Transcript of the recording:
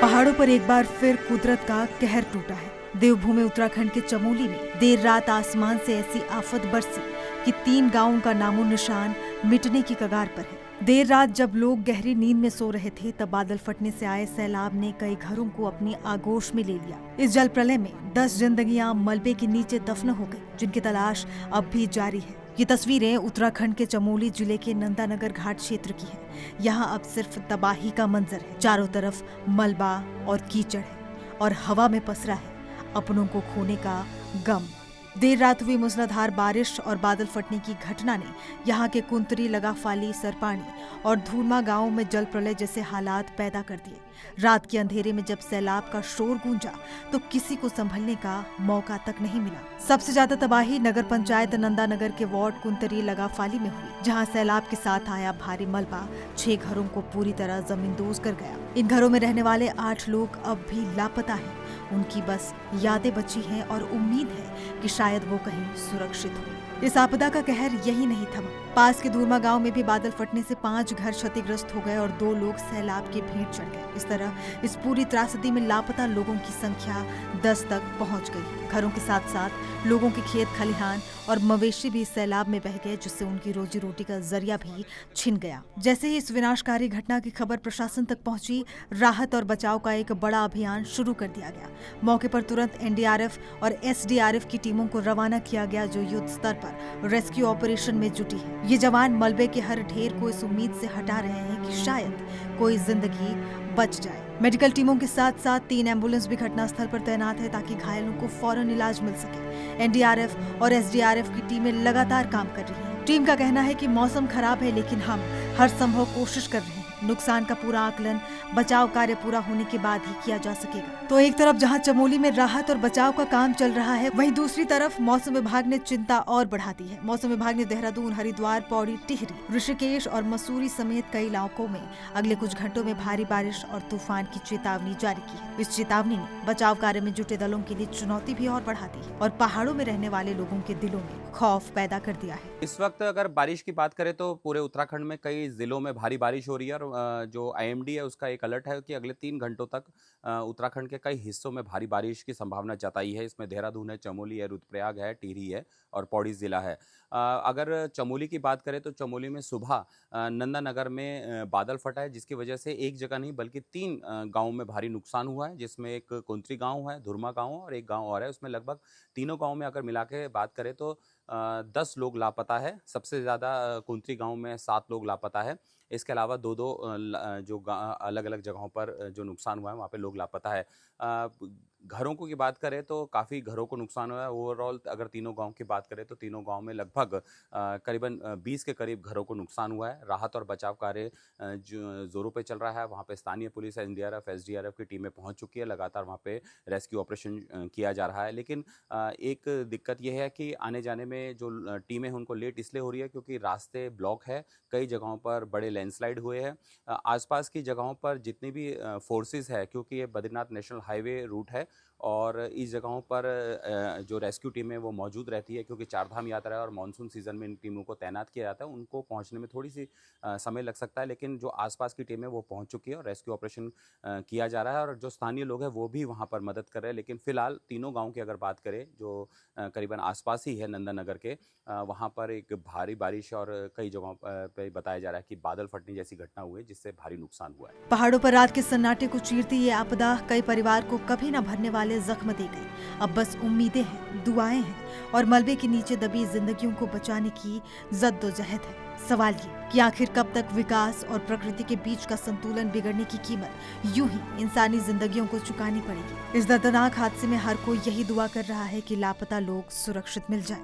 पहाड़ों पर एक बार फिर कुदरत का कहर टूटा है। देवभूमि उत्तराखंड के चमोली में देर रात आसमान से ऐसी आफत बरसी कि 3 गांवों का नामो निशान मिटने की कगार पर है। देर रात जब लोग गहरी नींद में सो रहे थे, तब बादल फटने से आए सैलाब ने कई घरों को अपनी आगोश में ले लिया। इस जल प्रलय में 10 जिंदगियां मलबे के नीचे दफन हो गई, जिनकी तलाश अब भी जारी है। ये तस्वीरें उत्तराखंड के चमोली जिले के नंदानगर घाट क्षेत्र की है। यहाँ अब सिर्फ तबाही का मंजर है। चारों तरफ मलबा और कीचड़ है और हवा में पसरा है अपनों को खोने का गम। देर रात हुई मूसलाधार बारिश और बादल फटने की घटना ने यहाँ के कुंतरी, लगाफाली, सरपाणी और धूरमा गांवों में जल प्रलय जैसे हालात पैदा कर दिए। रात के अंधेरे में जब सैलाब का शोर गूंजा तो किसी को संभलने का मौका तक नहीं मिला। सबसे ज्यादा तबाही नगर पंचायत नंदानगर के वार्ड कुंतरी, लगाफाली में हुई, जहां सैलाब के साथ आया भारी मलबा 6 घरों को पूरी तरह जमींदोज कर गया। इन घरों में रहने वाले 8 लोग अब भी लापता हैं। उनकी बस यादें बची हैं और उम्मीद है कि शायद वो कहीं सुरक्षित हो। इस आपदा का कहर यही नहीं थमा। पास के धूरमा गांव में भी बादल फटने से 5 घर क्षतिग्रस्त हो गए और 2 लोग सैलाब के भेंट चढ़ गए। इस तरह इस पूरी त्रासदी में लापता लोगों की संख्या 10 तक पहुंच गई। घरों के साथ साथ लोगों के खेत खलिहान और मवेशी भी सैलाब में बह गए, जिससे उनकी रोजी रोटी का जरिया भी छिन गया। जैसे ही इस विनाशकारी घटना की खबर प्रशासन तक पहुंची, राहत और बचाव का एक बड़ा अभियान शुरू कर दिया गया। मौके पर तुरंत एनडीआरएफ और एसडीआरएफ की टीमों को रवाना किया गया, जो युद्ध स्तर पर रेस्क्यू ऑपरेशन में जुटी है। ये जवान मलबे के हर ढेर को इस उम्मीद से हटा रहे हैं कि शायद कोई जिंदगी बच जाए। मेडिकल टीमों के साथ साथ 3 एम्बुलेंस भी घटनास्थल पर तैनात है, ताकि घायलों को फौरन इलाज मिल सके। एनडीआरएफ और एसडीआरएफ की टीमें लगातार काम कर रही हैं। टीम का कहना है कि मौसम खराब है, लेकिन हम हर संभव कोशिश कर रहे हैं। नुकसान का पूरा आकलन बचाव कार्य पूरा होने के बाद ही किया जा सकेगा। तो एक तरफ जहां चमोली में राहत और बचाव का काम चल रहा है, वहीं दूसरी तरफ मौसम विभाग ने चिंता और बढ़ा दी है। मौसम विभाग ने देहरादून, हरिद्वार, पौड़ी, टिहरी, ऋषिकेश और मसूरी समेत कई इलाकों में अगले कुछ घंटों में भारी बारिश और तूफान की चेतावनी जारी की है। इस चेतावनी ने बचाव कार्य में जुटे दलों के लिए चुनौती भी और बढ़ा दी है और पहाड़ों में रहने वाले लोगों के दिलों में खौफ पैदा कर दिया है। इस वक्त अगर बारिश की बात करें तो पूरे उत्तराखंड में कई जिलों में भारी बारिश हो रही है और जो आईएमडी है उसका एक अलर्ट है कि अगले 3 घंटों तक उत्तराखंड के कई हिस्सों में भारी बारिश की संभावना जताई है। इसमें देहरादून है, चमोली है, रुद्रप्रयाग है, टिहरी है और पौड़ी जिला है। अगर चमोली की बात करें तो चमोली में सुबह नंदानगर में बादल फटा है, जिसकी वजह से एक जगह नहीं बल्कि 3 गाँव में भारी नुकसान हुआ है, जिसमें एक कुंतरी गाँव है, धुरमा गाँव और एक गाँव और है। उसमें लगभग तीनों गाँव में अगर मिला के बात करें तो 10 लोग लापता है। सबसे ज़्यादा कुंतरी गांव में 7 लोग लापता है। इसके अलावा 2-2 जो अलग-अलग जगहों पर जो नुकसान हुआ है वहाँ पे लोग लापता है। घरों की बात करें तो काफ़ी घरों को नुकसान हुआ है। ओवरऑल अगर तीनों गांव की बात करें तो तीनों गांव में लगभग करीबन 20 के करीब घरों को नुकसान हुआ है। राहत और बचाव कार्य जो जोरों पे चल रहा है। वहाँ पे स्थानीय पुलिस, एनडीआरएफ, एसडीआरएफ की टीमें पहुँच चुकी है। लगातार वहाँ पे रेस्क्यू ऑपरेशन किया जा रहा है। लेकिन एक दिक्कत यह है कि आने जाने में जो टीमें हैं उनको लेट इसलिए हो रही है क्योंकि रास्ते ब्लॉक है। कई जगहों पर बड़े लैंडस्लाइड हुए हैं। आसपास की जगहों पर जितनी भी फोर्सेस है, क्योंकि ये बद्रीनाथ नेशनल हाईवे रूट है और इस जगहों पर जो रेस्क्यू टीम है वो मौजूद रहती है, क्योंकि 4 धाम यात्रा है और मानसून सीजन में इन टीमों को तैनात किया जाता है। उनको पहुंचने में थोड़ी सी समय लग सकता है, लेकिन जो आसपास की टीम है वो पहुंच चुकी है और रेस्क्यू ऑपरेशन किया जा रहा है और जो स्थानीय लोग हैं वो भी वहाँ पर मदद कर रहे हैं। लेकिन फिलहाल तीनों गाँव की अगर बात करें जो करीबन आसपास ही है नंदानगर के, वहाँ पर एक भारी बारिश और कई जगहों पर बताया जा रहा है कि बादल फटने जैसी घटना हुई जिससे भारी नुकसान हुआ है। पहाड़ों पर रात के सन्नाटे को चीरती ये आपदा कई परिवार को कभी न भरने वाले जख्म दे गई। अब बस उम्मीदें हैं, दुआएं हैं और मलबे के नीचे दबी जिंदगियों को बचाने की जद्दोजहद है। सवाल ये कि आखिर कब तक विकास और प्रकृति के बीच का संतुलन बिगड़ने की कीमत यूं ही इंसानी जिंदगियों को चुकानी पड़ेगी। इस दर्दनाक हादसे में हर कोई यही दुआ कर रहा है कि लापता लोग सुरक्षित मिल जाएं।